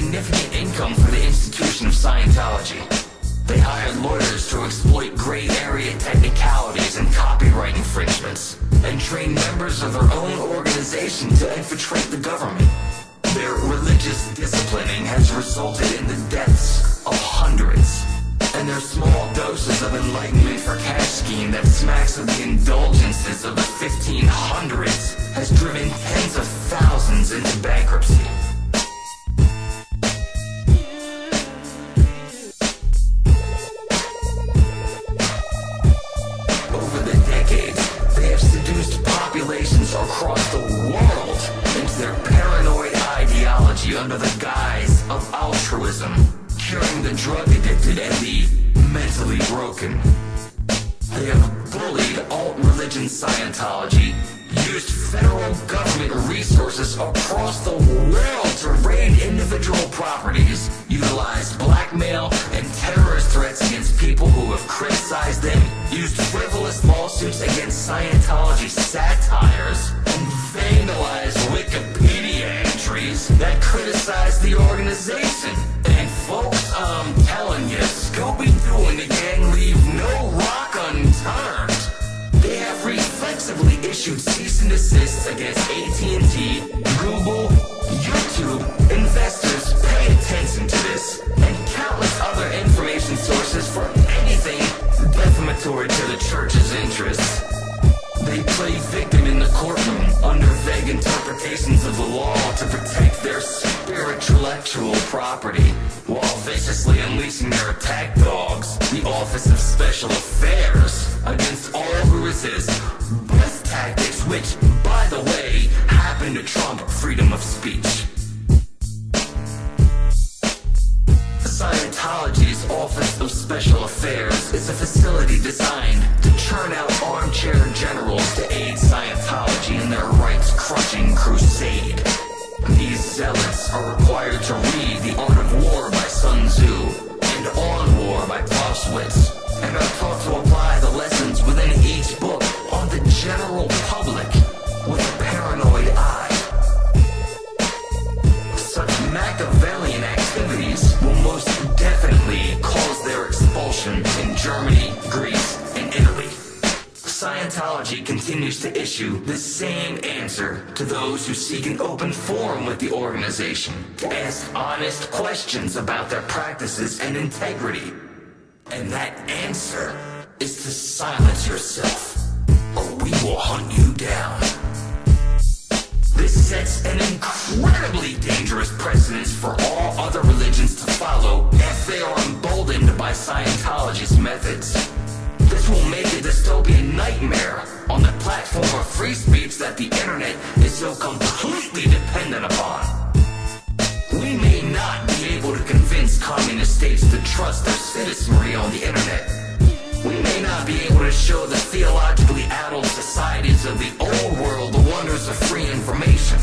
significant income for the institution of Scientology. They hired lawyers to exploit gray area technicalities and copyright infringements, and trained members of their own organization to infiltrate the government. Their religious disciplining has resulted in the deaths of hundreds, and their small doses of enlightenment for cash scheme that smacks of the indulgences of the 1500s has driven tens of thousands into bankruptcy. Over the decades, they have seduced populations across the world into their paranoid ideology under the guise of altruism, curing the drug addicted and the mentally broken. They have bullied alt-religion Scientology, used federal government resources across the world to raid individual properties, utilized blackmail and terrorist threats against people who have criticized them, used frivolous lawsuits against Scientology satires, and vandalized Wikipedia entries that criticize the organization. And folks, I'm telling you, Scooby-Doo and the gang leave no rock unturned. They have reflexively issued cease and desists against AT&T, Google, YouTube. Investors, pay attention to this, and countless other information sources for anything defamatory to the church's interests. They play victim in the courtroom under vague interpretations of the law to protect their spiritual property, while viciously unleashing their attack dogs, the Office of Special Affairs, against all who resist. Both tactics which, by the way, happen to trump freedom of speech. Scientology's Office of Special Affairs is a facility designed to churn out armchair generals to aid Scientology in their rights-crushing crusade. These zealots are required to read The Art of War by Sun Tzu and On War by Clausewitz, and are taught to apply the lessons within each book on the general public with a paranoid eye. Such Machiavellian activities will most definitely cause their expulsion in Germany, Greece, and Italy. Scientology continues to issue the same answer to those who seek an open forum with the organization, to ask honest questions about their practices and integrity. And that answer is to silence yourself, or we will hunt you down. This sets an incredibly dangerous precedent for all other religions to follow if they are emboldened by Scientology's methods. This will make a dystopian nightmare on the platform of free speech that the internet is so completely dependent upon. We may not be able to convince communist states to trust their citizenry on the internet. We may not be able to show the theologically addled societies of the old world the wonders of free information.